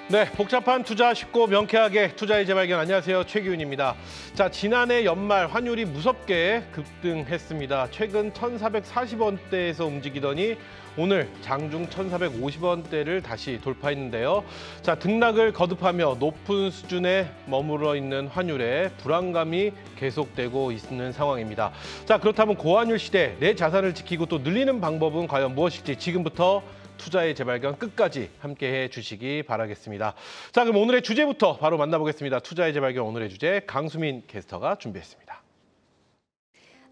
네, 복잡한 투자 쉽고 명쾌하게 투자의 재발견. 안녕하세요, 최기훈입니다. 자, 지난해 연말 환율이 무섭게 급등했습니다. 최근 1,440원대에서 움직이더니 오늘 장중 1,450원대를 다시 돌파했는데요. 자, 등락을 거듭하며 높은 수준에 머물러 있는 환율에 불안감이 계속되고 있는 상황입니다. 자, 그렇다면 고환율 시대 내 자산을 지키고 또 늘리는 방법은 과연 무엇일지 지금부터 투자의 재발견 끝까지 함께해 주시기 바라겠습니다. 자, 그럼 오늘의 주제부터 바로 만나보겠습니다. 투자의 재발견 오늘의 주제 강수민 캐스터가 준비했습니다.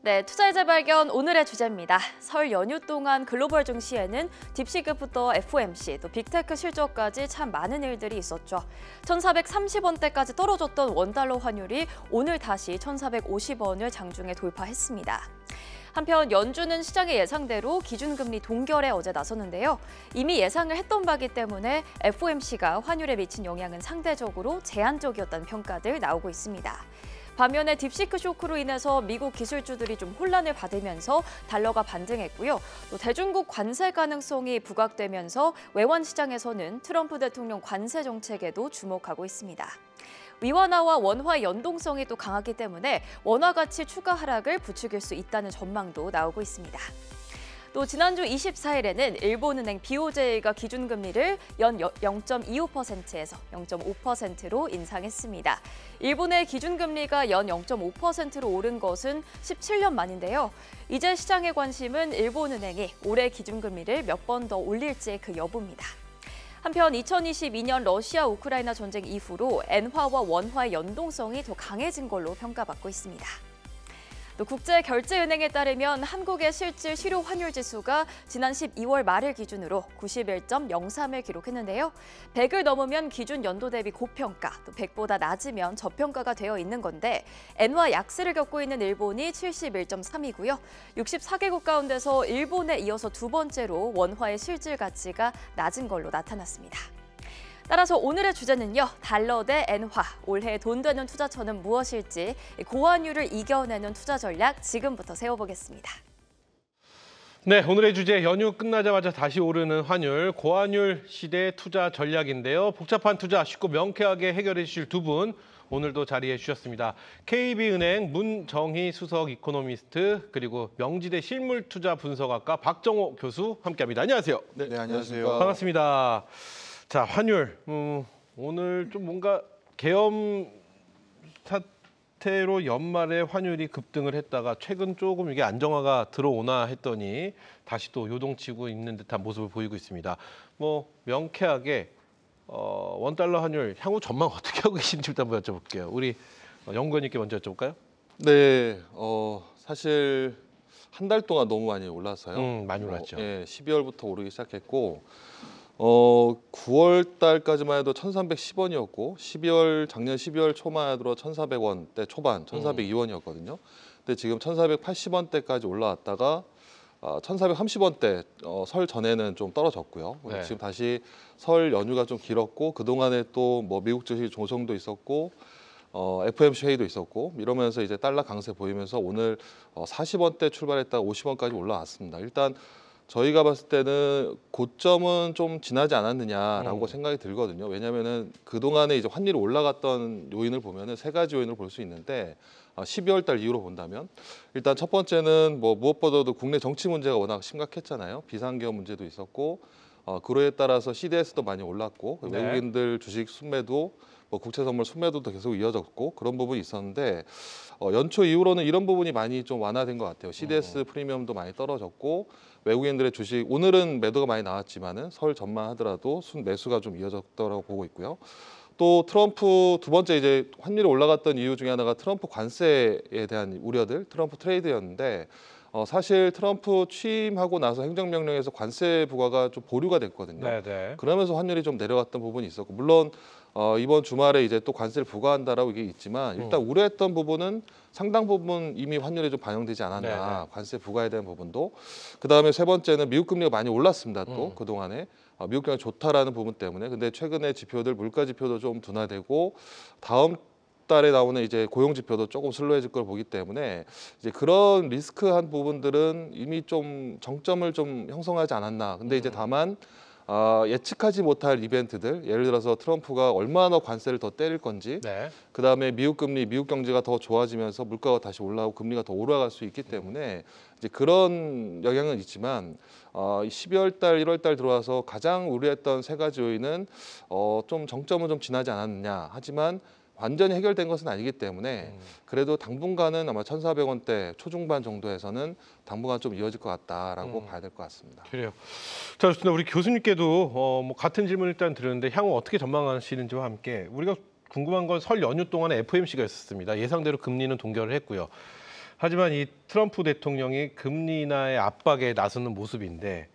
네, 투자의 재발견 오늘의 주제입니다. 설 연휴 동안 글로벌 증시에는 딥시급부터 FOMC, 또 빅테크 실적까지 참 많은 일들이 있었죠. 1,430원대까지 떨어졌던 원달러 환율이 오늘 다시 1,450원을 장중에 돌파했습니다. 한편 연준은 시장의 예상대로 기준금리 동결에 어제 나섰는데요. 이미 예상을 했던 바기 때문에 FOMC가 환율에 미친 영향은 상대적으로 제한적이었다는 평가들 나오고 있습니다. 반면에 딥시크 쇼크로 인해서 미국 기술주들이 좀 혼란을 받으면서 달러가 반등했고요. 또 대중국 관세 가능성이 부각되면서 외환 시장에서는 트럼프 대통령 관세 정책에도 주목하고 있습니다. 위원화와 원화의 연동성이 또 강하기 때문에 원화 가치 추가 하락을 부추길 수 있다는 전망도 나오고 있습니다. 또 지난주 24일에는 일본은행 BOJ가 기준금리를 연 0.25%에서 0.5%로 인상했습니다. 일본의 기준금리가 연 0.5%로 오른 것은 17년 만인데요. 이제 시장의 관심은 일본은행이 올해 기준금리를 몇 번 더 올릴지의 그 여부입니다. 한편 2022년 러시아 우크라이나 전쟁 이후로 엔화와 원화의 연동성이 더 강해진 걸로 평가받고 있습니다. 또 국제결제은행에 따르면 한국의 실질 실효 환율 지수가 지난 12월 말일 기준으로 91.03을 기록했는데요. 100을 넘으면 기준 연도 대비 고평가, 또 100보다 낮으면 저평가가 되어 있는 건데 엔화 약세를 겪고 있는 일본이 71.3이고요. 64개국 가운데서 일본에 이어서 두 번째로 원화의 실질 가치가 낮은 걸로 나타났습니다. 따라서 오늘의 주제는요. 달러 대 엔화, 올해 돈 되는 투자처는 무엇일지 고환율을 이겨내는 투자 전략 지금부터 세워보겠습니다. 네, 오늘의 주제 연휴 끝나자마자 다시 오르는 환율, 고환율 시대 투자 전략인데요. 복잡한 투자 쉽고 명쾌하게 해결해 주실 두 분 오늘도 자리해 주셨습니다. KB은행 문정희 수석 이코노미스트 그리고 명지대 실물투자 분석학과 박정호 교수 함께합니다. 안녕하세요. 네, 안녕하세요. 반갑습니다. 자, 환율. 오늘 좀 뭔가 계엄 사태로 연말에 환율이 급등을 했다가 최근 조금 이게 안정화가 들어오나 했더니 다시 또 요동치고 있는 듯한 모습을 보이고 있습니다. 뭐 명쾌하게 원달러 환율 향후 전망 어떻게 하고 계신지 일단 한번 여쭤볼게요. 우리 연구원님께 먼저 여쭤볼까요? 네, 사실 한 달 동안 너무 많이 올라서요. 많이 올랐죠. 12월부터 오르기 시작했고 9월 달까지만 해도 1,310원이었고 작년 12월 초만 들어 1,400원대 초반, 1,402원이었거든요. 근데 지금 1,480원대까지 올라왔다가 1,430원대 설 전에는 좀 떨어졌고요. 네. 지금 다시 설 연휴가 좀 길었고 그동안에 또 뭐 미국 증시 조정도 있었고 FOMC 회의도 있었고 이러면서 이제 달러 강세 보이면서 오늘 40원대 출발했다가 50원까지 올라왔습니다. 일단 저희가 봤을 때는 고점은 좀 지나지 않았느냐라고 생각이 들거든요. 왜냐하면은 그동안에 이제 환율이 올라갔던 요인을 보면은 세 가지 요인을 볼 수 있는데 12월 달 이후로 본다면 일단 첫 번째는 뭐 무엇보다도 국내 정치 문제가 워낙 심각했잖아요. 비상계엄 문제도 있었고 그로에 따라서 CDS도 많이 올랐고 네. 외국인들 주식 순매도 뭐 국채 선물 순매도도 계속 이어졌고 그런 부분이 있었는데 연초 이후로는 이런 부분이 많이 좀 완화된 것 같아요. CDS 프리미엄도 많이 떨어졌고 외국인들의 주식 오늘은 매도가 많이 나왔지만은 설 전만 하더라도 매수가 좀 이어졌다고 보고 있고요. 또 트럼프 두 번째 이제 환율이 올라갔던 이유 중에 하나가 트럼프 관세에 대한 우려들, 트럼프 트레이드였는데 사실 트럼프 취임하고 나서 행정명령에서 관세 부과가 좀 보류가 됐거든요. 네네. 그러면서 환율이 좀 내려갔던 부분이 있었고 물론 이번 주말에 이제 또 관세를 부과한다라고 이게 있지만 일단 우려했던 부분은 상당 부분 이미 환율에 좀 반영되지 않았나. 네네. 관세 부과에 대한 부분도. 그다음에 세 번째는 미국 금리가 많이 올랐습니다. 또 그동안에. 미국 경기 좋다라는 부분 때문에. 근데 최근에 지표들 물가 지표도 좀 둔화되고 다음 달에 나오는 이제 고용 지표도 조금 슬로해질 걸 보기 때문에 이제 그런 리스크한 부분들은 이미 좀 정점을 좀 형성하지 않았나. 근데 이제 다만 예측하지 못할 이벤트들, 예를 들어서 트럼프가 얼마나 관세를 더 때릴 건지, 네. 그다음에 미국 금리, 미국 경제가 더 좋아지면서 물가가 다시 올라오고 금리가 더 올라갈 수 있기 때문에 이제 그런 영향은 있지만 12월 달, 1월 달 들어와서 가장 우려했던 세 가지 요인은 좀 정점은 좀 지나지 않았느냐. 하지만 완전히 해결된 것은 아니기 때문에 그래도 당분간은 아마 1,400원대 초중반 정도에서는 당분간 좀 이어질 것 같다라고 봐야 될 것 같습니다. 그래요. 자, 좋습니다. 우리 교수님께도 뭐 같은 질문 일단 드렸는데 향후 어떻게 전망하시는지와 함께 우리가 궁금한 건 설 연휴 동안에 FOMC가 있었습니다. 예상대로 금리는 동결을 했고요. 하지만 이 트럼프 대통령이 금리 인하의 압박에 나서는 모습인데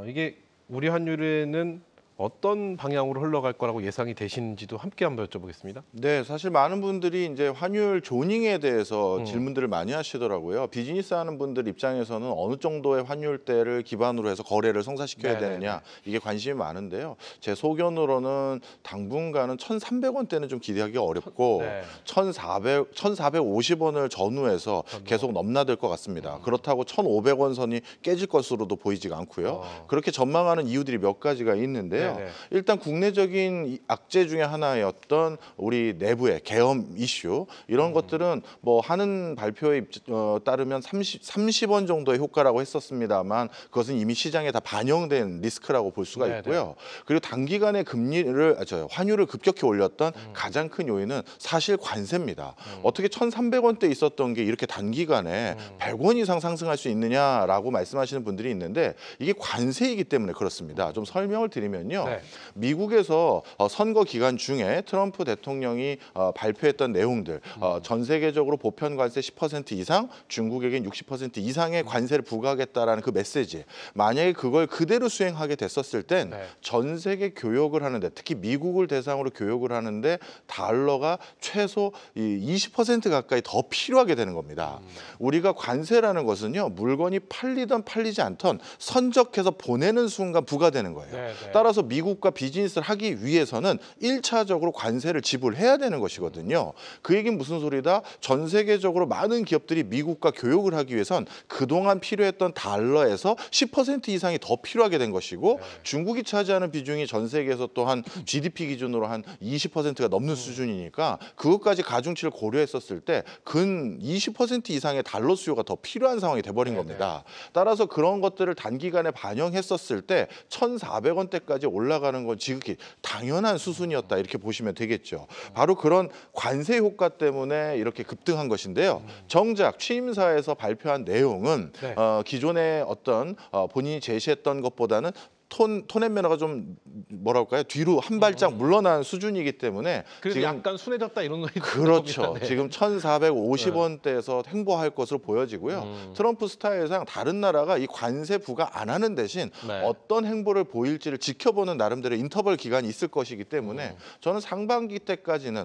이게 우리 환율에는 어떤 방향으로 흘러갈 거라고 예상이 되시는지도 함께 한번 여쭤보겠습니다. 네, 사실 많은 분들이 이제 환율 조닝에 대해서 질문들을 많이 하시더라고요. 비즈니스 하는 분들 입장에서는 어느 정도의 환율대를 기반으로 해서 거래를 성사시켜야 되느냐, 이게 관심이 많은데요. 제 소견으로는 당분간은 1,300원대는 좀 기대하기 어렵고 1,450원을 전후해서 계속 넘나들 것 같습니다. 그렇다고 1,500원 선이 깨질 것으로도 보이지가 않고요. 그렇게 전망하는 이유들이 몇 가지가 있는데요. 일단 국내적인 악재 중에 하나였던 우리 내부의 계엄 이슈, 이런 것들은 뭐 하는 발표에 따르면 30원 정도의 효과라고 했었습니다만 그것은 이미 시장에 다 반영된 리스크라고 볼 수가 있고요. 그리고 단기간에 환율을 급격히 올렸던 가장 큰 요인은 사실 관세입니다. 어떻게 1,300원대 있었던 게 이렇게 단기간에 100원 이상 상승할 수 있느냐라고 말씀하시는 분들이 있는데 이게 관세이기 때문에 그렇습니다. 좀 설명을 드리면요. 미국에서 선거 기간 중에 트럼프 대통령이 발표했던 내용들, 전 세계적으로 보편 관세 10% 이상, 중국에겐 60% 이상의 관세를 부과하겠다라는 그 메시지, 만약에 그걸 그대로 수행하게 됐었을 땐 전 세계 교역을 하는데, 특히 미국을 대상으로 교역을 하는데 달러가 최소 20% 가까이 더 필요하게 되는 겁니다. 우리가 관세라는 것은요, 물건이 팔리든 팔리지 않던 선적해서 보내는 순간 부과되는 거예요. 따라서 미국과 비즈니스를 하기 위해서는 1차적으로 관세를 지불해야 되는 것이거든요. 그 얘기는 무슨 소리다? 전 세계적으로 많은 기업들이 미국과 교역을 하기 위해선 그동안 필요했던 달러에서 10% 이상이 더 필요하게 된 것이고 중국이 차지하는 비중이 전 세계에서 또한 GDP 기준으로 한 20%가 넘는 수준이니까 그것까지 가중치를 고려했었을 때 근 20% 이상의 달러 수요가 더 필요한 상황이 돼버린 겁니다. 따라서 그런 것들을 단기간에 반영했었을 때 1,400원대까지 올라가는 건 지극히 당연한 수순이었다, 이렇게 보시면 되겠죠. 바로 그런 관세 효과 때문에 이렇게 급등한 것인데요. 정작 취임사에서 발표한 내용은 기존의 어떤 본인이 제시했던 것보다는 톤앤매너가 좀 뭐랄까요, 뒤로 한 발짝 물러난 수준이기 때문에 그래서 지금 약간 순해졌다 이런 논의. 그렇죠. 지금 1,450원대에서 횡보할 것으로 보여지고요. 트럼프 스타일상 다른 나라가 이 관세 부과 안 하는 대신 어떤 행보를 보일지를 지켜보는 나름대로 인터벌 기간이 있을 것이기 때문에 저는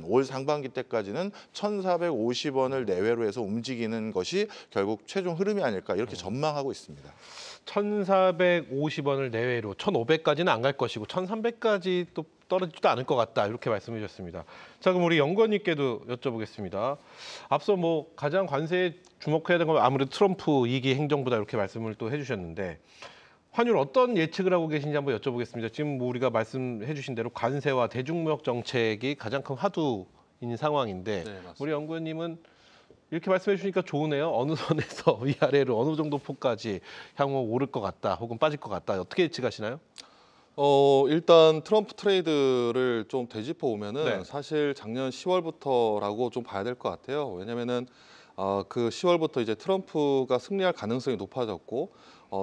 올 상반기 때까지는 1,450원을 내외로 해서 움직이는 것이 결국 최종 흐름이 아닐까, 이렇게 전망하고 있습니다. 1,450원을 내외로 1,500까지는 안 갈 것이고 1,300까지 또 떨어지지도 않을 것 같다, 이렇게 말씀해 주셨습니다. 자, 그럼 우리 연구원님께도 여쭤보겠습니다. 앞서 뭐 가장 관세에 주목해야 되는 건 아무래도 트럼프 2기 행정부다, 이렇게 말씀을 또 해주셨는데 환율 어떤 예측을 하고 계신지 한번 여쭤보겠습니다. 지금 뭐 우리가 말씀해 주신 대로 관세와 대중무역 정책이 가장 큰 화두인 상황인데 우리 연구원님은 이렇게 말씀해 주시니까 좋으네요. 어느 선에서 위아래로 어느 정도 폭까지 향후 오를 것 같다, 혹은 빠질 것 같다, 어떻게 예측하시나요? 일단 트럼프 트레이드를 좀 되짚어 보면은 사실 작년 10월부터라고 좀 봐야 될 것 같아요. 왜냐면은 그 10월부터 이제 트럼프가 승리할 가능성이 높아졌고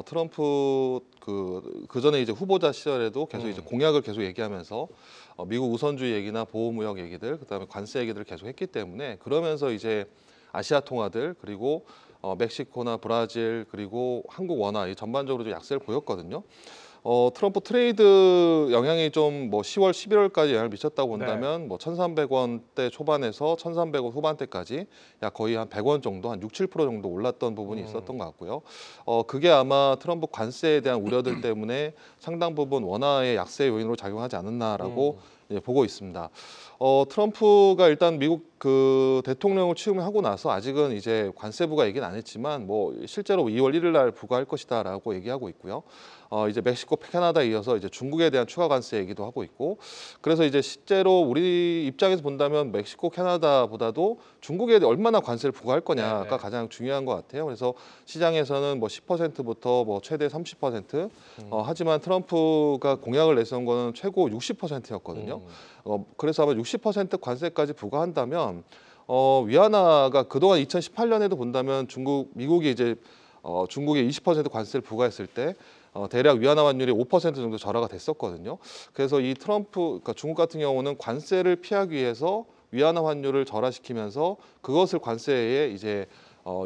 트럼프 그 전에 이제 후보자 시절에도 계속 이제 공약을 계속 얘기하면서 미국 우선주의 얘기나 보호무역 얘기들, 그다음에 관세 얘기들을 계속 했기 때문에, 그러면서 이제 아시아 통화들, 그리고 멕시코나 브라질, 그리고 한국 원화, 전반적으로 좀 약세를 보였거든요. 트럼프 트레이드 영향이 좀 뭐 10월, 11월까지 영향을 미쳤다고 본다면 뭐 1,300원대 초반에서 1,300원 후반대까지 약 거의 한 100원 정도, 한 6, 7% 정도 올랐던 부분이 있었던 것 같고요. 그게 아마 트럼프 관세에 대한 우려들 때문에 상당 부분 원화의 약세 요인으로 작용하지 않았나라고 보고 있습니다. 트럼프가 일단 미국 그 대통령을 취임하고 나서 아직은 이제 관세부가 얘기는 안 했지만 뭐 실제로 2월 1일 날 부과할 것이다라고 얘기하고 있고요. 이제 멕시코, 캐나다에 이어서 이제 중국에 대한 추가 관세 얘기도 하고 있고, 그래서 이제 실제로 우리 입장에서 본다면 멕시코, 캐나다보다도 중국에 얼마나 관세를 부과할 거냐가 네네. 가장 중요한 것 같아요. 그래서 시장에서는 뭐 10%부터 뭐 최대 30%, 하지만 트럼프가 공약을 내세운 거는 최고 60%였거든요. 그래서 아마 60% 관세까지 부과한다면 위안화가 그동안 2018년에도 본다면 미국이 이제 중국에 20% 관세를 부과했을 때 대략 위안화 환율이 5% 정도 절하가 됐었거든요. 그래서 이 그러니까 중국 같은 경우는 관세를 피하기 위해서 위안화 환율을 절하시키면서 그것을 관세에 이제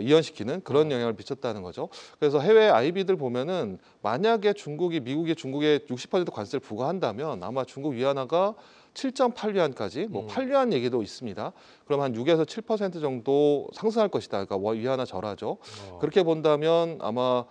이연시키는 그런 영향을 미쳤다는 거죠. 그래서 해외 IB들 보면은 만약에 미국이 중국에 60% 관세를 부과한다면 아마 중국 위안화가 7.8위안까지 뭐 8위안 얘기도 있습니다. 그럼 한 6에서 7% 정도 상승할 것이다. 그러니까 위안화 절하죠. 그렇게 본다면 아마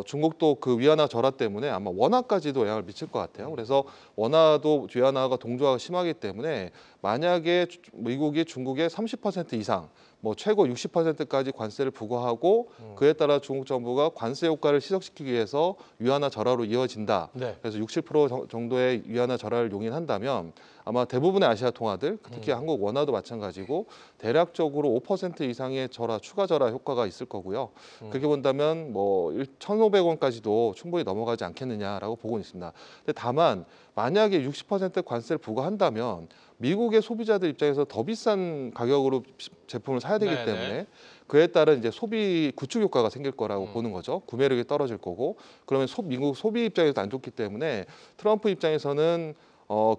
중국도 그 위안화 절하 때문에 아마 원화까지도 영향을 미칠 것 같아요. 그래서 원화도 위안화가 동조화가 심하기 때문에 만약에 미국이 중국에 30% 이상 뭐 최고 60%까지 관세를 부과하고 그에 따라 중국 정부가 관세 효과를 시석시키기 위해서 위안화 절하로 이어진다. 네. 그래서 60% 정도의 위안화 절하를 용인한다면 아마 대부분의 아시아 통화들, 특히 한국 원화도 마찬가지고 대략적으로 5% 이상의 추가 절하 효과가 있을 거고요. 그렇게 본다면 뭐 1,500원까지도 충분히 넘어가지 않겠느냐라고 보고 있습니다. 근데 다만 만약에 60% 관세를 부과한다면 미국의 소비자들 입장에서 더 비싼 가격으로 제품을 사야 되기 네네. 때문에 그에 따른 이제 소비 구축 효과가 생길 거라고 보는 거죠. 구매력이 떨어질 거고, 그러면 미국 소비 입장에서도 안 좋기 때문에 트럼프 입장에서는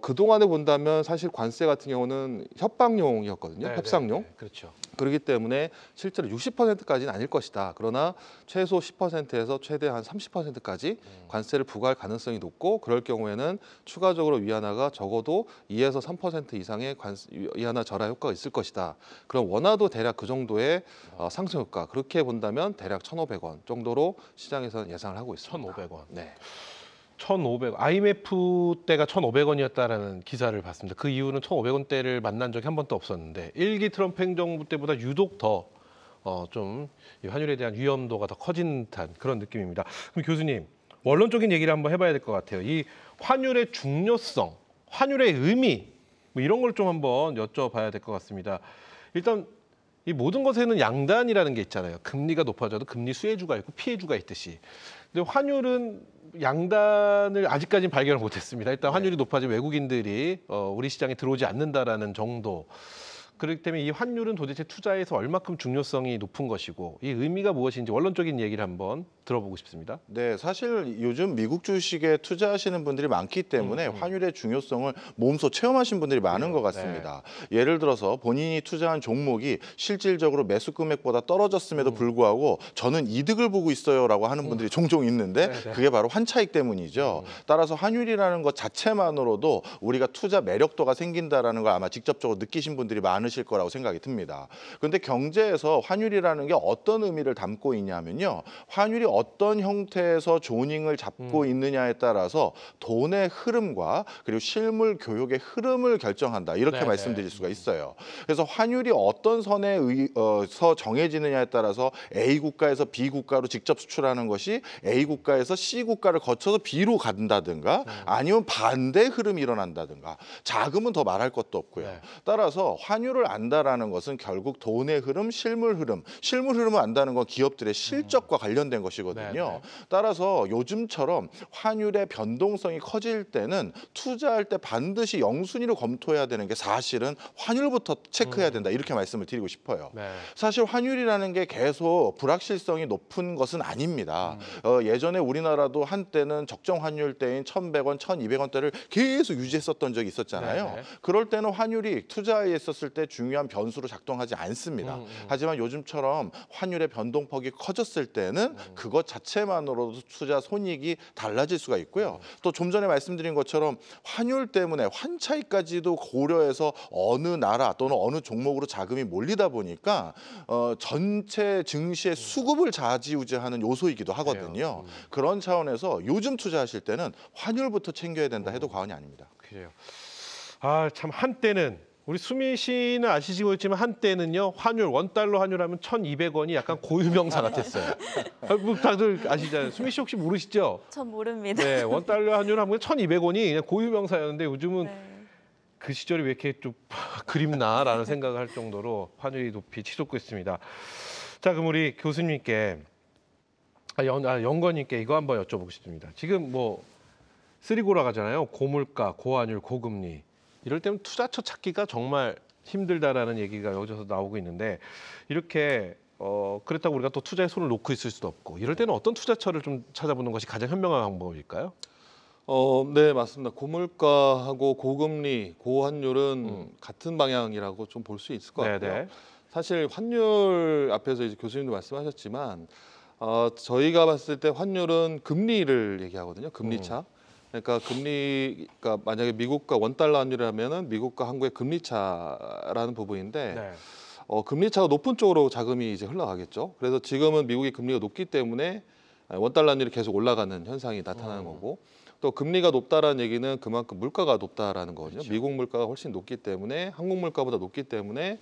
그동안에 본다면 사실 관세 같은 경우는 협박용이었거든요. 네네. 협상용. 그렇죠. 그렇기 때문에 실제로 60%까지는 아닐 것이다. 그러나 최소 10%에서 최대 한 30%까지 관세를 부과할 가능성이 높고, 그럴 경우에는 추가적으로 위안화가 적어도 2에서 3% 이상의 위안화 절하 효과가 있을 것이다. 그럼 원화도 대략 그 정도의 상승 효과, 그렇게 본다면 대략 1,500원 정도로 시장에서는 예상을 하고 있습니다. 1,500원. 네. IMF 때가 1,500원이었다라는 기사를 봤습니다. 그 이후는 1,500원대를 만난 적이 한 번도 없었는데 1기 트럼프 행정부 때보다 유독 더 좀 환율에 대한 위험도가 더 커진 듯한 그런 느낌입니다. 그럼 교수님, 원론적인 얘기를 한번 해봐야 될 것 같아요. 이 환율의 중요성, 환율의 의미 뭐 이런 걸 좀 한번 여쭤봐야 될 것 같습니다. 일단 이 모든 것에는 양단이라는 게 있잖아요. 금리가 높아져도 금리 수혜주가 있고 피해주가 있듯이. 근데 환율은 양단을 아직까지는 발견을 못했습니다. 일단 환율이 높아지면 외국인들이 우리 시장에 들어오지 않는다라는 정도. 그렇기 때문에 이 환율은 도대체 투자에서 얼마큼 중요성이 높은 것이고 이 의미가 무엇인지 원론적인 얘기를 한번 들어보고 싶습니다. 네, 사실 요즘 미국 주식에 투자하시는 분들이 많기 때문에 환율의 중요성을 몸소 체험하신 분들이 많은 것 같습니다. 예를 들어서 본인이 투자한 종목이 실질적으로 매수 금액보다 떨어졌음에도 불구하고 저는 이득을 보고 있어요라고 하는 분들이 종종 있는데 그게 바로 환차익 때문이죠. 따라서 환율이라는 것 자체만으로도 우리가 투자 매력도가 생긴다라는 걸 아마 직접적으로 느끼신 분들이 많으실 거라고 생각이 듭니다. 그런데 경제에서 환율이라는 게 어떤 의미를 담고 있냐면요. 환율이 어떤 형태에서 조닝을 잡고 있느냐에 따라서 돈의 흐름과 그리고 실물 교역의 흐름을 결정한다. 이렇게 네네. 말씀드릴 수가 있어요. 그래서 환율이 어떤 선에 서 정해지느냐에 따라서 A 국가에서 B 국가로 직접 수출하는 것이 A 국가에서 C 국가를 거쳐서 B로 간다든가 아니면 반대 흐름이 일어난다든가 자금은 더 말할 것도 없고요. 네. 따라서 환율을 안다라는 것은 결국 돈의 흐름, 실물 흐름을 안다는 건 기업들의 실적과 관련된 것이거든요. 네네. 따라서 요즘처럼 환율의 변동성이 커질 때는 투자할 때 반드시 영순위로 검토해야 되는 게 사실은 환율부터 체크해야 된다. 이렇게 말씀을 드리고 싶어요. 네. 사실 환율이라는 게 계속 불확실성이 높은 것은 아닙니다. 예전에 우리나라도 한때는 적정 환율 때인 1,100원, 1,200원대를 계속 유지했었던 적이 있었잖아요. 네네. 그럴 때는 환율이 투자에 있었을 때 중요한 변수로 작동하지 않습니다. 하지만 요즘처럼 환율의 변동폭이 커졌을 때는 그것 자체만으로도 투자 손익이 달라질 수가 있고요. 또 좀 전에 말씀드린 것처럼 환율 때문에 환차익까지도 고려해서 어느 나라 또는 어느 종목으로 자금이 몰리다 보니까 전체 증시의 수급을 좌지우지하는 요소이기도 하거든요. 그런 차원에서 요즘 투자하실 때는 환율부터 챙겨야 된다 해도 과언이 아닙니다. 그래요. 참 한때는 우리 수미 씨는 아시고 있지만 한때는요 환율 원달러 환율하면 1,200원이 약간 고유명사 같았어요. 뭐 다들 아시잖아요. 수미 씨 혹시 모르시죠? 전 모릅니다. 네, 원달러 환율 하면 1,200원이 그냥 고유명사였는데 요즘은 네. 그 시절이 왜 이렇게 좀 그립나라는 생각을 할 정도로 환율이 높이 치솟고 있습니다. 자, 그럼 우리 교수님께 연구원님께 이거 한번 여쭤보고 싶습니다. 지금 뭐 쓰리고라 가잖아요. 고물가, 고환율, 고금리. 이럴 때면 투자처 찾기가 정말 힘들다라는 얘기가 여기서 나오고 있는데 이렇게 그렇다고 우리가 또 투자에 손을 놓고 있을 수도 없고 이럴 때는 어떤 투자처를 좀 찾아보는 것이 가장 현명한 방법일까요? 네, 맞습니다. 고물가하고 고금리, 고환율은 같은 방향이라고 좀 볼 수 있을 것 같고요. 네네. 사실 환율 앞에서 이제 교수님도 말씀하셨지만 저희가 봤을 때 환율은 금리를 얘기하거든요. 금리차. 그러니까 금리가 만약에 미국과 원달러 환율이라면은 미국과 한국의 금리차라는 부분인데 네. 금리차가 높은 쪽으로 자금이 이제 흘러가겠죠. 그래서 지금은 미국의 금리가 높기 때문에 원달러 환율이 계속 올라가는 현상이 나타나는 거고 또 금리가 높다라는 얘기는 그만큼 물가가 높다라는 거거든요. 그렇죠. 미국 물가가 훨씬 높기 때문에 한국 물가보다 높기 때문에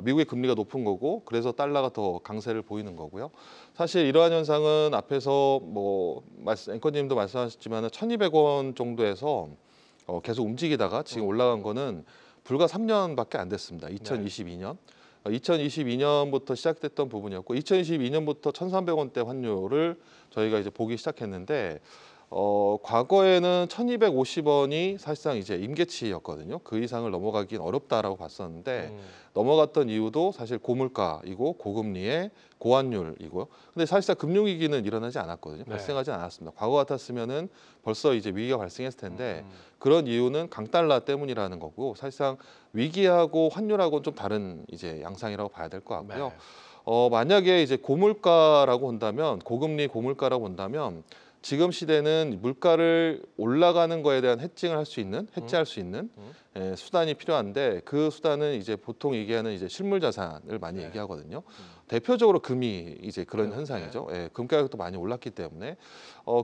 미국의 금리가 높은 거고 그래서 달러가 더 강세를 보이는 거고요. 사실 이러한 현상은 앞에서 뭐 앵커님도 말씀하셨지만 1,200원 정도에서 계속 움직이다가 지금 올라간 거는 불과 3년밖에 안 됐습니다. 2022년. 2022년부터 시작됐던 부분이었고 2022년부터 1,300원대 환율을 저희가 이제 보기 시작했는데 과거에는 1,250원이 사실상 이제 임계치였거든요. 그 이상을 넘어가긴 어렵다라고 봤었는데 넘어갔던 이유도 사실 고물가이고 고금리의 고환율이고요. 근데 사실상 금융위기는 일어나지 않았거든요. 네. 발생하지 않았습니다. 과거 같았으면은 벌써 이제 위기가 발생했을 텐데 그런 이유는 강달러 때문이라는 거고 사실상 위기하고 환율하고는 좀 다른 이제 양상이라고 봐야 될 것 같고요. 네. 만약에 이제 고물가라고 본다면 고금리 고물가라고 본다면 지금 시대는 물가를 올라가는 거에 대한 해지할 수 있는 수단이 필요한데 그 수단은 이제 보통 얘기하는 이제 실물 자산을 많이 얘기하거든요. 대표적으로 금이 이제 그런 현상이죠. 예, 금 가격도 많이 올랐기 때문에.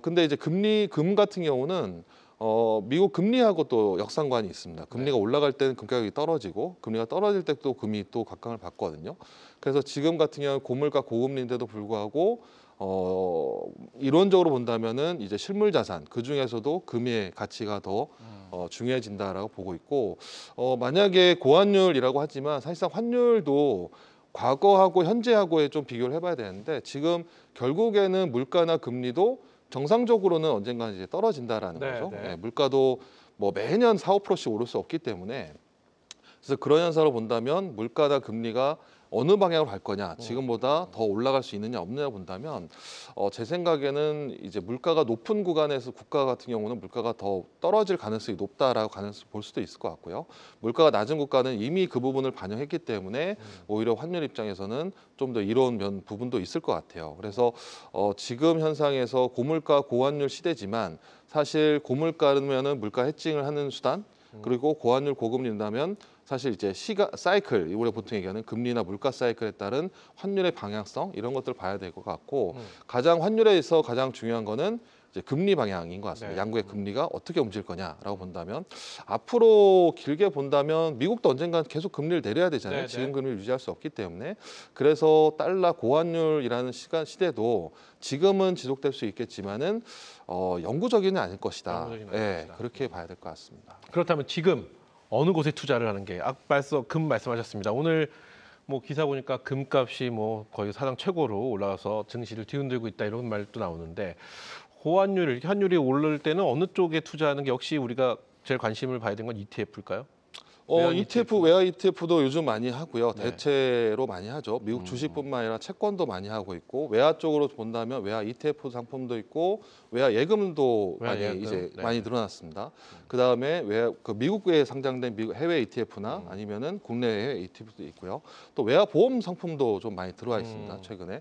근데 이제 금 같은 경우는 미국 금리하고 또 역상관이 있습니다. 금리가 올라갈 때는 금 가격이 떨어지고 금리가 떨어질 때 또 금이 또 각광을 받거든요. 그래서 지금 같은 경우는 고물가 고금리인데도 불구하고 이론적으로 본다면은 이제 실물 자산 그 중에서도 금의 가치가 더 중요해진다라고 보고 있고 만약에 고환율이라고 하지만 사실상 환율도 과거하고 현재하고의 좀 비교를 해봐야 되는데 지금 결국에는 물가나 금리도 정상적으로는 언젠가는 이제 떨어진다라는 거죠. 네. 예, 물가도 뭐 매년 4~5%씩 오를 수 없기 때문에 그래서 그런 현상으로 본다면 물가나 금리가 어느 방향으로 갈 거냐, 지금보다 더 올라갈 수 있느냐 없느냐 본다면 제 생각에는 이제 물가가 높은 구간에서 국가 같은 경우는 물가가 더 떨어질 가능성이 높다라고 가능성 볼 수도 있을 것 같고요. 물가가 낮은 국가는 이미 그 부분을 반영했기 때문에 오히려 환율 입장에서는 좀 더 이로운 부분도 있을 것 같아요. 그래서 지금 현상에서 고물가 고환율 시대지만 사실 고물가면은 물가 해칭을 하는 수단 그리고 고환율 고금리라면 사실 이제 사이클, 우리가 보통 얘기하는 금리나 물가 사이클에 따른 환율의 방향성 이런 것들을 봐야 될 것 같고 가장 환율에서 가장 중요한 거는 이제 금리 방향인 것 같습니다. 네. 양국의 금리가 어떻게 움직일 거냐라고 본다면 앞으로 길게 본다면 미국도 언젠가 계속 금리를 내려야 되잖아요. 네, 지금 네. 금리를 유지할 수 없기 때문에 그래서 달러 고환율이라는 시대도 지금은 지속될 수 있겠지만은 영구적이는 아닐 것이다. 영구적이는 아닐 예, 것이다. 그렇게 봐야 될 것 같습니다. 그렇다면 지금 어느 곳에 투자를 하는 게 앞서 금 말씀하셨습니다. 오늘 뭐 기사 보니까 금값이 뭐 거의 사상 최고로 올라가서 증시를 뒤흔들고 있다 이런 말도 나오는데 환율이 오를 때는 어느 쪽에 투자하는 게 역시 우리가 제일 관심을 봐야 되는 건 ETF일까요? 외화 ETF도 요즘 많이 하고요. 네. 대체로 많이 하죠. 미국 주식뿐만 아니라 채권도 많이 하고 있고 외화 쪽으로 본다면 외화 ETF 상품도 있고 외화 예금도 외화 많이 예금, 이제 네. 많이 늘어났습니다. 그다음에 미국에 상장된 해외 ETF나 아니면은 국내 ETF도 있고요. 또 외화 보험 상품도 좀 많이 들어와 있습니다. 최근에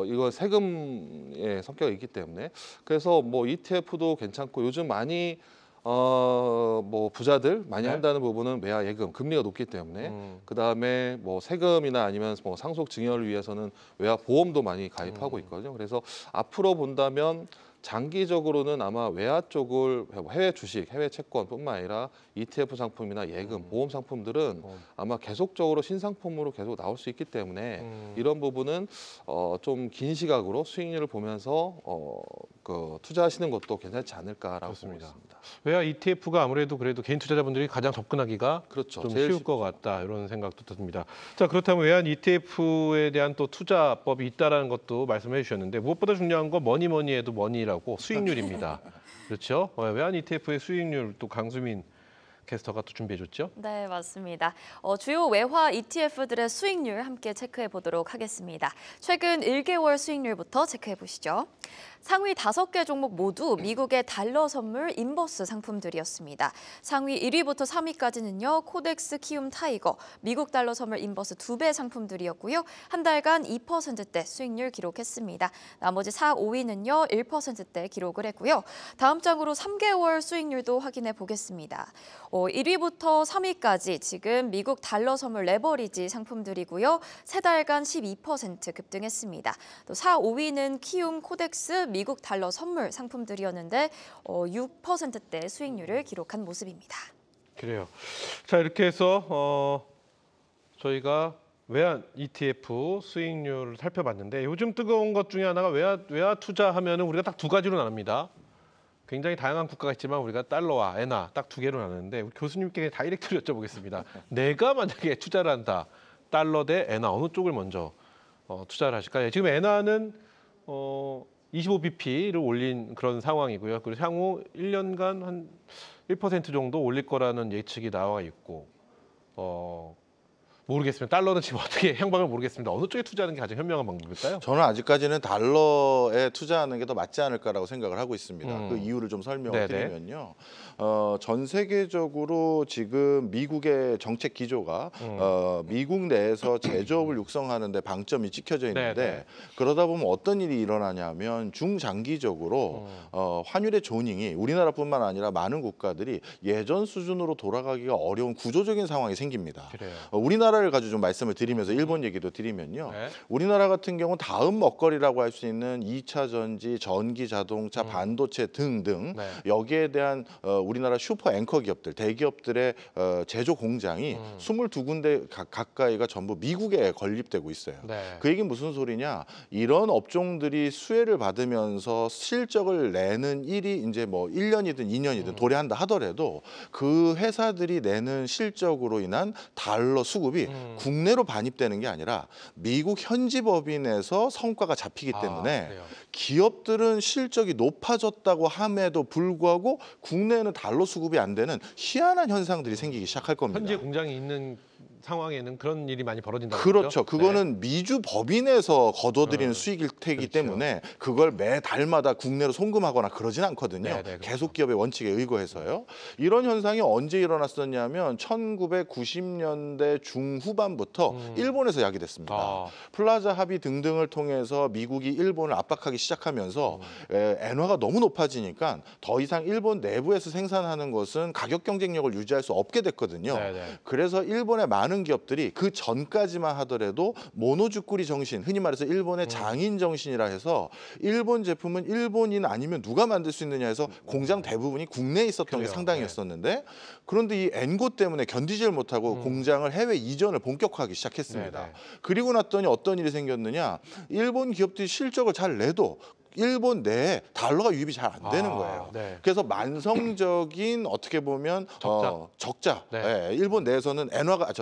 이거 세금의 성격이 있기 때문에 그래서 뭐 ETF도 괜찮고 요즘 많이 뭐 부자들 많이 네. 한다는 부분은 외화 예금 금리가 높기 때문에 그다음에 뭐 세금이나 아니면 뭐 상속 증여를 위해서는 외화 보험도 많이 가입하고 있거든요. 그래서 앞으로 본다면 장기적으로는 아마 외화 쪽을 해외 주식, 해외 채권뿐만 아니라 ETF 상품이나 예금, 보험 상품들은 아마 계속적으로 신상품으로 계속 나올 수 있기 때문에 이런 부분은 좀 긴 시각으로 수익률을 보면서 그 투자하시는 것도 괜찮지 않을까라고 보고 있습니다. 외화 ETF가 아무래도 그래도 개인 투자자분들이 가장 접근하기가 그렇죠. 좀 제일 쉬울 것 같다 이런 생각도 듭니다. 자, 그렇다면 외환 ETF에 대한 또 투자법이 있다라는 것도 말씀해 주셨는데 무엇보다 중요한 건 뭐니 해도 머니라고 수익률입니다. 그렇죠? 외환 ETF의 수익률 또 강수민 캐스터가 또 준비해줬죠? 네, 맞습니다. 주요 외화 ETF들의 수익률 함께 체크해 보도록 하겠습니다. 최근 1개월 수익률부터 체크해 보시죠. 상위 5개 종목 모두 미국의 달러 선물 인버스 상품들이었습니다. 상위 1위부터 3위까지는요. 코덱스, 키움, 타이거, 미국 달러 선물 인버스 2배 상품들이었고요. 한 달간 2%대 수익률 기록했습니다. 나머지 4, 5위는요. 1%대 기록을 했고요. 다음 장으로 3개월 수익률도 확인해 보겠습니다. 1위부터 3위까지 지금 미국 달러 선물 레버리지 상품들이고요. 3달간 12% 급등했습니다. 또 4, 5위는 키움, 코덱스, 미국 달러 선물 상품들이었는데 6%대 수익률을 기록한 모습입니다. 그래요. 자, 이렇게 해서 저희가 외환 ETF 수익률을 살펴봤는데 요즘 뜨거운 것 중에 하나가 외화 투자하면 우리가 딱 두 가지로 나눕니다. 굉장히 다양한 국가가 있지만 우리가 달러와 엔화 딱 두 개로 나누는데 우리 교수님께 다이렉트로 여쭤보겠습니다. 내가 만약에 투자를 한다. 달러 대 엔화 어느 쪽을 먼저 투자를 하실까요? 지금 엔화는 25bp를 올린 그런 상황이고요. 그리고 향후 1년간 한 1% 정도 올릴 거라는 예측이 나와 있고 모르겠습니다. 달러는 지금 어떻게 향방을 모르겠습니다. 어느 쪽에 투자하는 게 가장 현명한 방법일까요? 저는 아직까지는 달러에 투자하는 게 더 맞지 않을까라고 생각을 하고 있습니다. 그 이유를 좀 설명을 드리면요. 전 세계적으로 지금 미국의 정책 기조가 미국 내에서 제조업을 육성하는 데 방점이 찍혀져 있는데 그러다 보면 어떤 일이 일어나냐면 중장기적으로 환율의 조닝이 우리나라뿐만 아니라 많은 국가들이 예전 수준으로 돌아가기가 어려운 구조적인 상황이 생깁니다. 그래요. 우리나라를 가지고 좀 말씀을 드리면서 일본 얘기도 드리면요. 우리나라 같은 경우는 다음 먹거리라고 할 수 있는 2차 전지, 전기 자동차, 반도체 등등 여기에 대한 우리나라 슈퍼 앵커 기업들, 대기업들의 제조 공장이 22군데 가까이가 전부 미국에 건립되고 있어요. 그 얘기는 무슨 소리냐? 이런 업종들이 수혜를 받으면서 실적을 내는 일이 이제 뭐 1년이든 2년이든 도래한다 하더라도 그 회사들이 내는 실적으로 인한 달러 수급이 국내로 반입되는 게 아니라 미국 현지 법인에서 성과가 잡히기 때문에 기업들은 실적이 높아졌다고 함에도 불구하고 국내에는 달러 수급이 안 되는 희한한 현상들이 생기기 시작할 겁니다. 현재 공장이 있는 상황에는 그런 일이 많이 벌어진다는 그렇죠. 거죠? 그거는 미주 법인에서 거둬들이는 수익일 테기 때문에 그걸 매달마다 국내로 송금하거나 그러진 않거든요. 계속 기업의 원칙에 의거해서요. 이런 현상이 언제 일어났었냐면 1990년대 중후반부터 일본에서 야기됐습니다. 플라자 합의 등등을 통해서 미국이 일본을 압박하기 시작하면서 엔화가 너무 높아지니까 더 이상 일본 내부에서 생산하는 것은 가격 경쟁력을 유지할 수 없게 됐거든요. 그래서 일본의 많은 기업들이 그 전까지만 하더라도 모노주꾸리 정신, 흔히 말해서 일본의 장인 정신이라 해서 일본 제품은 일본인 아니면 누가 만들 수 있느냐 해서 공장 대부분이 국내에 있었던 게 상당했었는데 그런데 이 엔고 때문에 견디질 못하고 공장을 해외 이전을 본격화하기 시작했습니다. 그리고 났더니 어떤 일이 생겼느냐? 일본 기업들이 실적을 잘 내도 일본 내에 달러가 유입이 잘 안 되는 거예요. 그래서 만성적인 어떻게 보면 적자. 일본 내에서는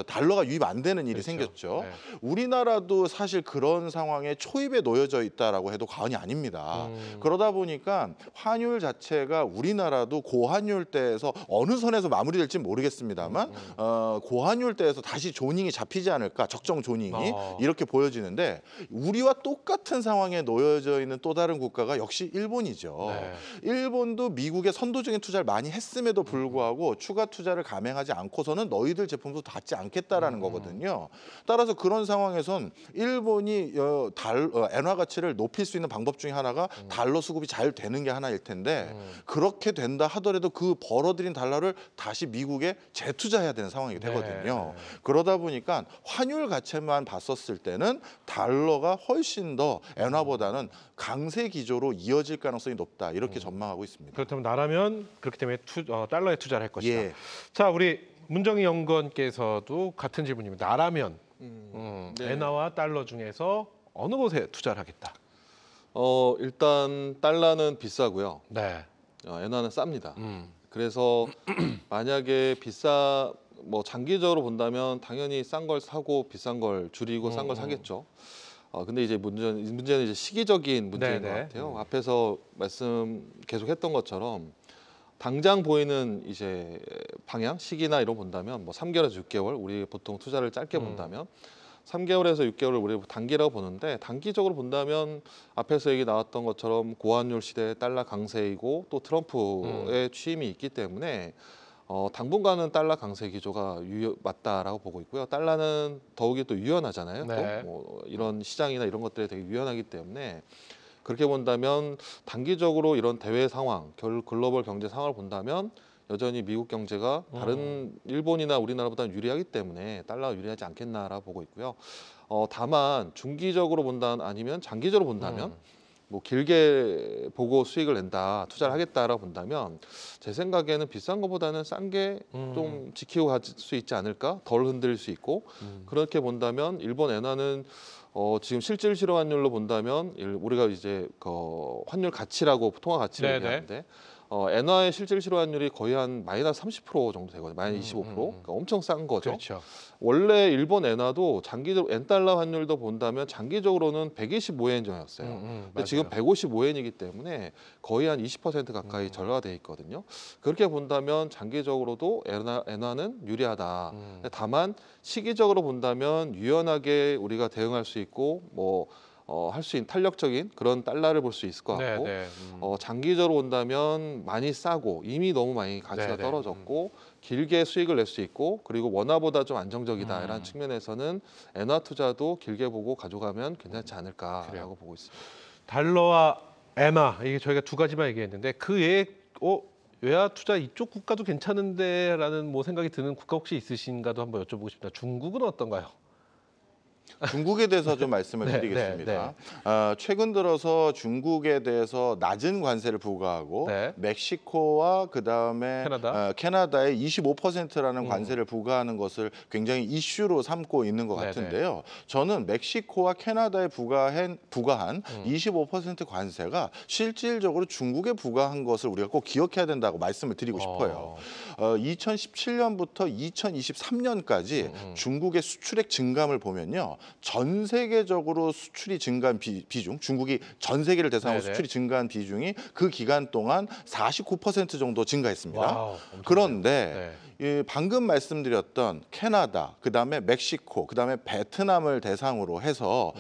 달러가 유입 안 되는 일이 생겼죠. 우리나라도 사실 그런 상황에 초입에 놓여져 있다라고 해도 과언이 아닙니다. 그러다 보니까 환율 자체가 우리나라도 고환율대에서 어느 선에서 마무리될지 모르겠습니다만 고환율대에서 다시 조닝이 잡히지 않을까, 적정 조닝이 이렇게 보여지는데 우리와 똑같은 상황에 놓여져 있는 또 다른 국가가 역시 일본이죠. 일본도 미국에 선도적인 투자를 많이 했음에도 불구하고 추가 투자를 감행하지 않고서는 너희들 제품도 닿지 않겠다라는 거거든요. 따라서 그런 상황에선 일본이 엔화 가치를 높일 수 있는 방법 중에 하나가 달러 수급이 잘 되는 게 하나일 텐데 그렇게 된다 하더라도 그 벌어들인 달러를 다시 미국에 재투자해야 되는 상황이 되거든요. 그러다 보니까 환율 가치만 봤었을 때는 달러가 훨씬 더 엔화보다는 강세 기조로 이어질 가능성이 높다. 이렇게 전망하고 있습니다. 그렇다면 나라면 그렇기 때문에 달러에 투자를 할 것이다. 예. 자, 우리 문정희 연구원께서도 같은 질문입니다. 나라면 네. 엔화와 달러 중에서 어느 곳에 투자를 하겠다. 일단 달러는 비싸고요. 네. 엔화는 쌉니다. 그래서 만약에 뭐 장기적으로 본다면 당연히 싼 걸 사고 비싼 걸 줄이고 싼 걸 사겠죠. 근데 이제 문제는 이제 시기적인 문제인 네네. 것 같아요. 앞에서 말씀 계속했던 것처럼 당장 보이는 이제 방향, 시기나 이런 거 본다면 뭐 3개월에서 6개월, 우리 보통 투자를 짧게 본다면 3개월에서 6개월을 우리 단기라고 보는데 단기적으로 본다면 앞에서 얘기 나왔던 것처럼 고환율 시대 달러 강세이고 또 트럼프의 취임이 있기 때문에 당분간은 달러 강세 기조가 맞다라고 보고 있고요. 달러는 더욱이 또 유연하잖아요. 네. 또 뭐 이런 시장이나 이런 것들에 되게 유연하기 때문에 그렇게 본다면 단기적으로 이런 대외 상황, 글로벌 경제 상황을 본다면 여전히 미국 경제가 다른 일본이나 우리나라보다는 유리하기 때문에 달러가 유리하지 않겠나라고 보고 있고요. 다만 중기적으로 본다면 아니면 장기적으로 본다면 뭐 길게 보고 수익을 낸다, 투자를 하겠다라고 본다면 제 생각에는 비싼 것보다는 싼 게 좀 지키고 갈 수 있지 않을까? 덜 흔들릴 수 있고 그렇게 본다면 일본 엔화는 지금 실질 실효 환율로 본다면 우리가 이제 그 환율 가치라고 통화 가치를 네네. 얘기하는데 엔화의 실질 실효 환율이 거의 한 마이너스 30% 정도 되거든요. 마이너스 25%. 그러니까 엄청 싼 거죠. 그렇죠. 원래 일본 엔화도 장기적으로 엔달러 환율도 본다면 장기적으로는 125엔 정도였어요. 근데 지금 155엔이기 때문에 거의 한 20% 가까이 절하돼 있거든요. 그렇게 본다면 장기적으로도 엔화는 유리하다. 다만 시기적으로 본다면 유연하게 우리가 대응할 수 있고 뭐 할 수 있는 탄력적인 그런 달러를 볼 수 있을 것 같고 장기적으로 본다면 많이 싸고 이미 너무 많이 가치가 떨어졌고 길게 수익을 낼 수 있고 그리고 원화보다 좀 안정적이다 이런 측면에서는 엔화 투자도 길게 보고 가져가면 괜찮지 않을까라고 보고 있습니다. 달러와 엔화 이게 저희가 두 가지만 얘기했는데 그 외에 외화 투자 이쪽 국가도 괜찮은데라는 뭐 생각이 드는 국가 혹시 있으신가도 한번 여쭤보고 싶습니다. 중국은 어떤가요? 중국에 대해서 좀 말씀을 드리겠습니다. 최근 들어서 중국에 대해서 낮은 관세를 부과하고 멕시코와 그다음에 캐나다에 25%라는 관세를 부과하는 것을 굉장히 이슈로 삼고 있는 것 같은데요. 저는 멕시코와 캐나다에 부과한 25% 관세가 실질적으로 중국에 부과한 것을 우리가 꼭 기억해야 된다고 말씀을 드리고 싶어요. 2017년부터 2023년까지 중국의 수출액 증감을 보면요. 전 세계적으로 수출이 증가한 비중, 중국이 전 세계를 대상으로 수출이 증가한 비중이 그 기간 동안 49% 정도 증가했습니다. 와우, 그런데 방금 말씀드렸던 캐나다, 그다음에 멕시코, 그다음에 베트남을 대상으로 해서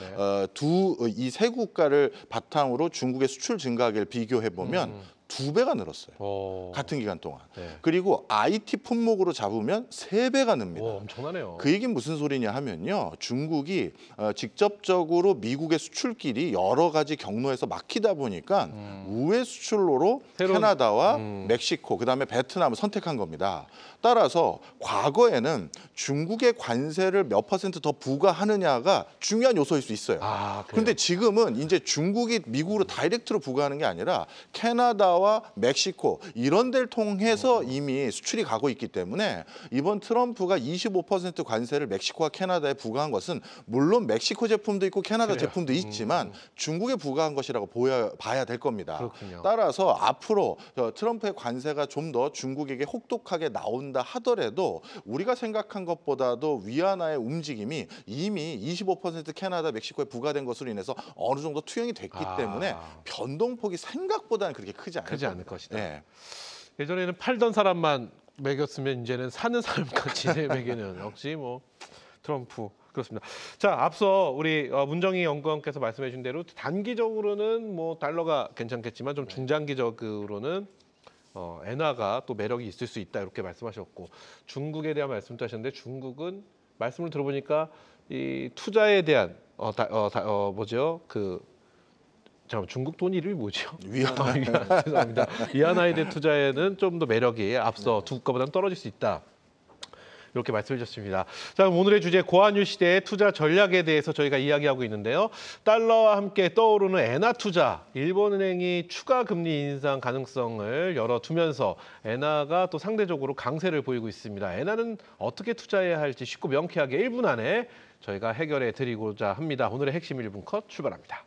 이 세 국가를 바탕으로 중국의 수출 증가액을 비교해 보면 2배가 늘었어요. 같은 기간 동안. 그리고 IT 품목으로 잡으면 3배가 늡니다. 엄청나네요. 그 얘기는 무슨 소리냐 하면요. 중국이 직접적으로 미국의 수출길이 여러 가지 경로에서 막히다 보니까 우회 수출로로 캐나다와 멕시코, 그다음에 베트남을 선택한 겁니다. 따라서 과거에는 중국의 관세를 몇 % 더 부과하느냐가 중요한 요소일 수 있어요. 그런데 지금은 이제 중국이 미국으로 다이렉트로 부과하는 게 아니라 캐나다와 멕시코 이런 데를 통해서 이미 수출이 가고 있기 때문에 이번 트럼프가 25% 관세를 멕시코와 캐나다에 부과한 것은 물론 멕시코 제품도 있고 캐나다 제품도 있지만 중국에 부과한 것이라고 봐야 될 겁니다. 그렇군요. 따라서 앞으로 트럼프의 관세가 좀 더 중국에게 혹독하게 나온다 하더라도 우리가 생각한 것보다도 위안화의 움직임이 이미 25% 캐나다, 멕시코에 부과된 것으로 인해서 어느 정도 투영이 됐기 때문에 변동폭이 생각보다는 그렇게 크지 않을 것이다. 예전에는 팔던 사람만 매겼으면 이제는 사는 사람까지 매기는 역시 뭐 트럼프. 그렇습니다. 자, 앞서 우리 문정희 연구원께서 말씀해 주신 대로 단기적으로는 뭐 달러가 괜찮겠지만 좀 중장기적으로는 엔화가 또 매력이 있을 수 있다 이렇게 말씀하셨고 중국에 대한 말씀도 하셨는데 중국은 말씀을 들어보니까 이 투자에 대한 중국 돈 이름이 뭐죠? 위안화. 죄송합니다. 위안화에 대한 투자에는 좀 더 매력이 앞서 두 국가보다는 떨어질 수 있다. 이렇게 말씀해 주셨습니다. 자, 그럼 오늘의 주제 고환율 시대의 투자 전략에 대해서 저희가 이야기하고 있는데요. 달러와 함께 떠오르는 엔화 투자, 일본은행이 추가 금리 인상 가능성을 열어두면서 엔화가 또 상대적으로 강세를 보이고 있습니다. 엔화는 어떻게 투자해야 할지 쉽고 명쾌하게 1분 안에 저희가 해결해 드리고자 합니다. 오늘의 핵심 1분 컷 출발합니다.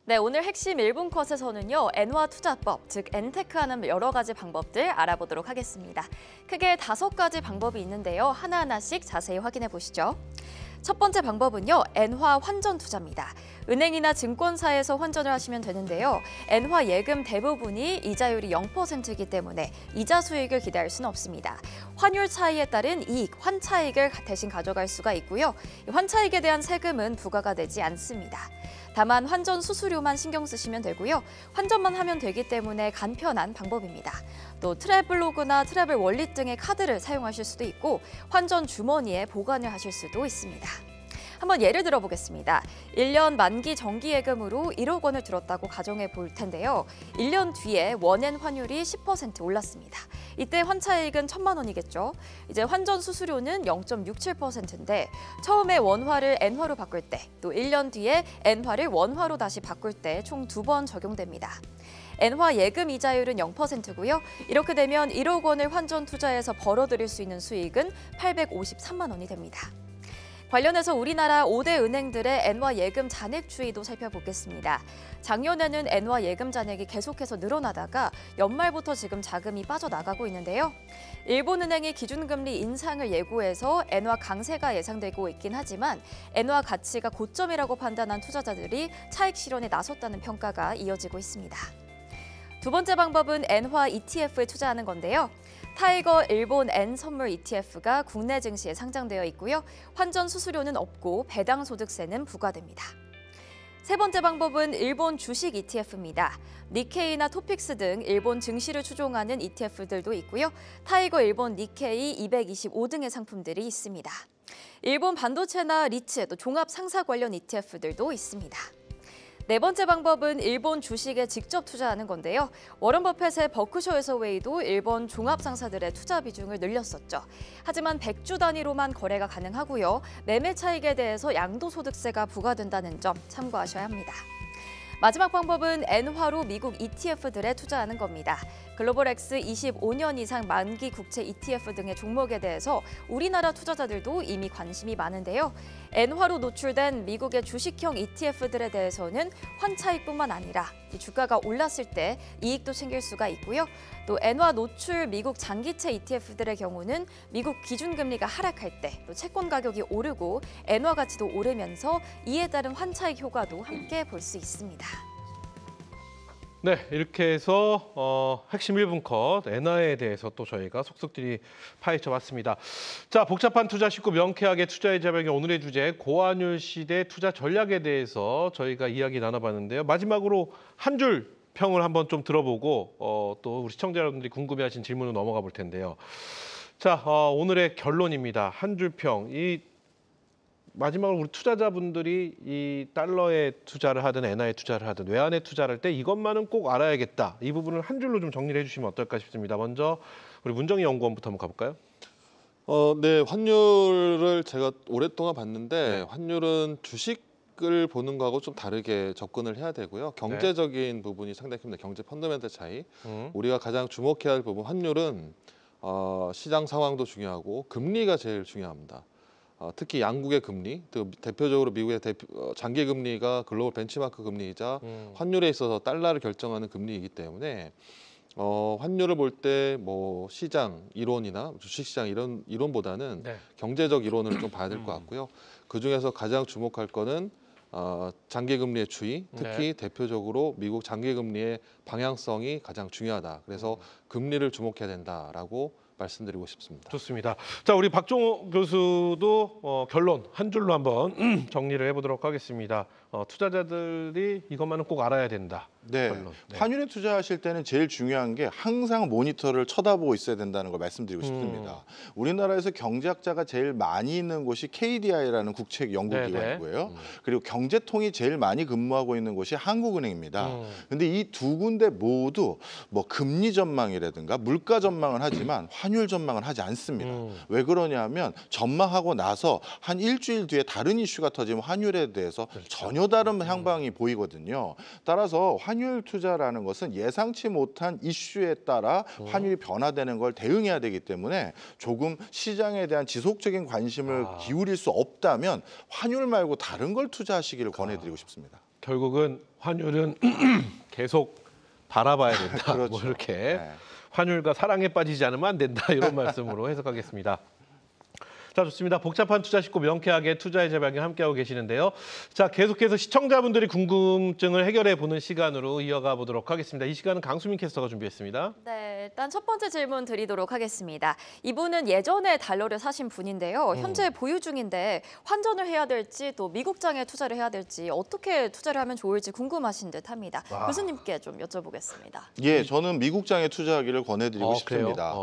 네, 오늘 핵심 1분 컷에서는요, 엔화 투자법, 즉 엔테크하는 여러 가지 방법들 알아보도록 하겠습니다. 크게 5가지 방법이 있는데요. 하나하나씩 자세히 확인해 보시죠. 첫 번째 방법은요, 엔화 환전 투자입니다. 은행이나 증권사에서 환전을 하시면 되는데요. 엔화 예금 대부분이 이자율이 0%이기 때문에 이자 수익을 기대할 수는 없습니다. 환율 차이에 따른 이익, 환차익을 대신 가져갈 수가 있고요. 환차익에 대한 세금은 부과가 되지 않습니다. 다만 환전 수수료만 신경 쓰시면 되고요. 환전만 하면 되기 때문에 간편한 방법입니다. 또 트래블로그나 트래블 월릿 등의 카드를 사용하실 수도 있고 환전 주머니에 보관을 하실 수도 있습니다. 한번 예를 들어 보겠습니다. 1년 만기 정기예금으로 1억 원을 들었다고 가정해 볼 텐데요. 1년 뒤에 원엔 환율이 10% 올랐습니다. 이때 환차익은 1,000만 원이겠죠. 이제 환전 수수료는 0.67%인데 처음에 원화를 엔화로 바꿀 때, 또 1년 뒤에 엔화를 원화로 다시 바꿀 때 총 2번 적용됩니다. 엔화 예금 이자율은 0%고요. 이렇게 되면 1억 원을 환전 투자해서 벌어들일 수 있는 수익은 853만 원이 됩니다. 관련해서 우리나라 5대 은행들의 엔화 예금 잔액 추이도 살펴보겠습니다. 작년에는 엔화 예금 잔액이 계속해서 늘어나다가 연말부터 지금 자금이 빠져나가고 있는데요. 일본은행이 기준금리 인상을 예고해서 엔화 강세가 예상되고 있긴 하지만 엔화 가치가 고점이라고 판단한 투자자들이 차익 실현에 나섰다는 평가가 이어지고 있습니다. 두 번째 방법은 엔화 ETF에 투자하는 건데요. 타이거 일본 엔 선물 ETF가 국내 증시에 상장되어 있고요. 환전 수수료는 없고 배당 소득세는 부과됩니다. 세 번째 방법은 일본 주식 ETF입니다. 니케이나 토픽스 등 일본 증시를 추종하는 ETF들도 있고요. 타이거 일본 니케이 225 등의 상품들이 있습니다. 일본 반도체나 리츠, 또 종합 상사 관련 ETF들도 있습니다. 네 번째 방법은 일본 주식에 직접 투자하는 건데요. 워런 버핏의 버크셔 해서웨이도 일본 종합 상사들의 투자 비중을 늘렸었죠. 하지만 100주 단위로만 거래가 가능하고요. 매매 차익에 대해서 양도소득세가 부과된다는 점 참고하셔야 합니다. 마지막 방법은 엔화로 미국 ETF들에 투자하는 겁니다. 글로벌X 25년 이상 만기 국채 ETF 등의 종목에 대해서 우리나라 투자자들도 이미 관심이 많은데요. 엔화로 노출된 미국의 주식형 ETF들에 대해서는 환차익뿐만 아니라 주가가 올랐을 때 이익도 챙길 수가 있고요. 또 엔화 노출 미국 장기채 ETF들의 경우는 미국 기준금리가 하락할 때 또 채권 가격이 오르고 엔화 가치도 오르면서 이에 따른 환차익 효과도 함께 볼 수 있습니다. 네, 이렇게 해서 핵심 1분 컷 엔화에 대해서 또 저희가 속속들이 파헤쳐봤습니다. 자, 복잡한 투자 쉽고 명쾌하게 투자의 재발견 오늘의 주제 고환율 시대 투자 전략에 대해서 저희가 이야기 나눠봤는데요. 마지막으로 한 줄 평을 한번 좀 들어보고 또 우리 시청자 여러분들이 궁금해하신 질문으로 넘어가 볼 텐데요. 자, 오늘의 결론입니다. 한 줄 평. 마지막으로 우리 투자자분들이 이 달러에 투자를 하든 엔화에 투자를 하든 외환에 투자를 할 때 이것만은 꼭 알아야겠다. 이 부분을 한 줄로 좀 정리를 해주시면 어떨까 싶습니다. 먼저 우리 문정희 연구원부터 한번 가볼까요? 네, 환율을 제가 오랫동안 봤는데 네. 환율은 주식을 보는 거하고 좀 다르게 접근을 해야 되고요. 경제적인 부분이 상당히 큽니다. 경제 펀더멘털 차이. 우리가 가장 주목해야 할 부분 환율은 시장 상황도 중요하고 금리가 제일 중요합니다. 특히 양국의 금리, 대표적으로 미국의 장기 금리가 글로벌 벤치마크 금리이자 환율에 있어서 달러를 결정하는 금리이기 때문에 환율을 볼 때 뭐 시장 이론이나 주식시장 이런 이론보다는 네. 경제적 이론을 좀 봐야 될 것 같고요. 그 중에서 가장 주목할 거는 장기 금리의 추이, 특히 대표적으로 미국 장기 금리의 방향성이 가장 중요하다. 그래서 금리를 주목해야 된다라고 말씀드리고 싶습니다. 좋습니다. 자, 우리 박종호 교수도 결론 한 줄로 한번 정리를 해보도록 하겠습니다. 투자자들이 이것만은 꼭 알아야 된다. 네. 결론. 네. 환율에 투자하실 때는 제일 중요한 게 항상 모니터를 쳐다보고 있어야 된다는 걸 말씀드리고 싶습니다. 우리나라에서 경제학자가 제일 많이 있는 곳이 KDI라는 국책 연구기관이고요. 그리고 경제통이 제일 많이 근무하고 있는 곳이 한국은행입니다. 근데 이 두 군데 모두 뭐 금리 전망이라든가 물가 전망을 하지만 환율 전망을 하지 않습니다. 왜 그러냐면 전망하고 나서 한 일주일 뒤에 다른 이슈가 터지면 환율에 대해서 전혀 다른 향방이 보이거든요. 따라서 환율 투자라는 것은 예상치 못한 이슈에 따라 환율이 변화되는 걸 대응해야 되기 때문에 조금 시장에 대한 지속적인 관심을 기울일 수 없다면 환율 말고 다른 걸 투자하시기를 권해드리고 싶습니다. 결국은 환율은 계속 바라봐야 된다. 그렇죠. 뭐 이렇게 네. 환율과 사랑에 빠지지 않으면 안 된다. 이런 말씀으로 해석하겠습니다. 자, 좋습니다. 복잡한 투자 쉽고 명쾌하게 투자의 재발견 함께하고 계시는데요. 자, 계속해서 시청자분들이 궁금증을 해결해 보는 시간으로 이어가 보도록 하겠습니다. 이 시간은 강수민 캐스터가 준비했습니다. 네, 일단 첫 번째 질문 드리도록 하겠습니다. 이분은 예전에 달러를 사신 분인데요. 현재 보유 중인데 환전을 해야 될지 또 미국장에 투자를 해야 될지 어떻게 투자를 하면 좋을지 궁금하신 듯합니다. 교수님께 좀 여쭤보겠습니다. 예, 저는 미국장에 투자하기를 권해드리고 싶습니다.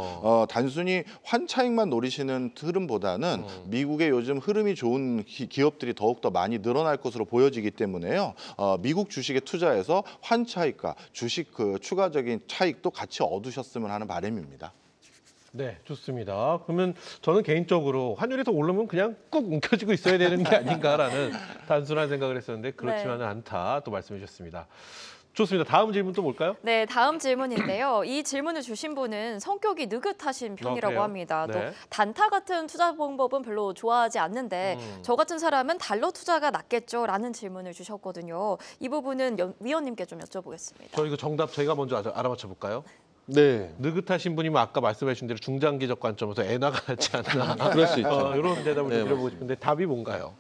단순히 환차익만 노리시는 흐름보다는 미국의 요즘 흐름이 좋은 기업들이 더욱더 많이 늘어날 것으로 보여지기 때문에요. 미국 주식에 투자해서 환차익과 주식 그 추가적인 차익도 같이 얻으셨으면 하는 바람입니다. 네, 좋습니다. 그러면 저는 개인적으로 환율이 더 오르면 그냥 꾹 움켜쥐고 있어야 되는 게 아닌가라는 단순한 생각을 했었는데 그렇지만은 않다 또 말씀해 주셨습니다. 좋습니다. 다음 질문 또 볼까요? 네, 다음 질문인데요. 이 질문을 주신 분은 성격이 느긋하신 편이라고 그래요? 합니다. 네. 또 단타 같은 투자 방법은 별로 좋아하지 않는데 저 같은 사람은 달러 투자가 낫겠죠? 라는 질문을 주셨거든요. 이 부분은 위원님께 좀 여쭤보겠습니다. 저 이거 정답 저희가 먼저 알아맞혀 볼까요? 네. 느긋하신 분이면 아까 말씀해 주신 대로 중장기적 관점에서 엔화가 낫지 않나. 그럴 수 있죠. 이런 대답을 네, 좀 드려보고 싶은데 답이 뭔가요?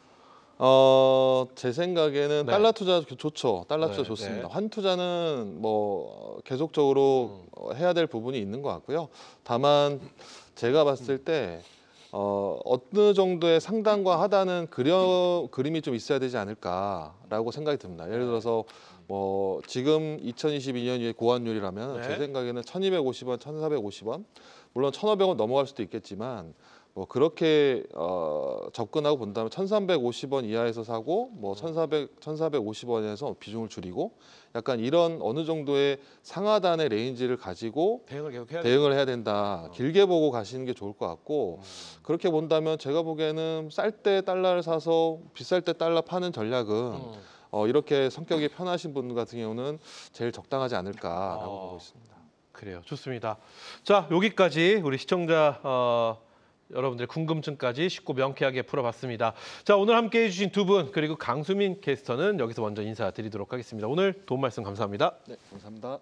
제 생각에는 네. 달러 투자 좋죠. 달러 투자 네, 좋습니다. 네. 환 투자는 뭐 계속적으로 해야 될 부분이 있는 것 같고요. 다만 제가 봤을 때 어느 정도의 상단과 하단은 그림이 좀 있어야 되지 않을까라고 생각이 듭니다. 예를 들어서 뭐 지금 2022년이 고환율이라면 네. 제 생각에는 1,250원, 1,450원, 물론 1,500원 넘어갈 수도 있겠지만 뭐 그렇게 접근하고 본다면 1,350원 이하에서 사고 뭐 1,450원에서 비중을 줄이고 약간 이런 어느 정도의 상하단의 레인지를 가지고 대응을 계속 해야 대응을 해야 된다. 길게 보고 가시는 게 좋을 것 같고 그렇게 본다면 제가 보기에는 쌀 때 달러를 사서 비쌀 때 달러 파는 전략은 이렇게 성격이 편하신 분 같은 경우는 제일 적당하지 않을까라고 보고 있습니다. 그래요. 좋습니다. 자, 여기까지 우리 시청자 여러분들의 궁금증까지 쉽고 명쾌하게 풀어봤습니다. 자, 오늘 함께해 주신 두 분 그리고 강수민 캐스터는 여기서 먼저 인사드리도록 하겠습니다. 오늘 도움 말씀 감사합니다. 네, 감사합니다.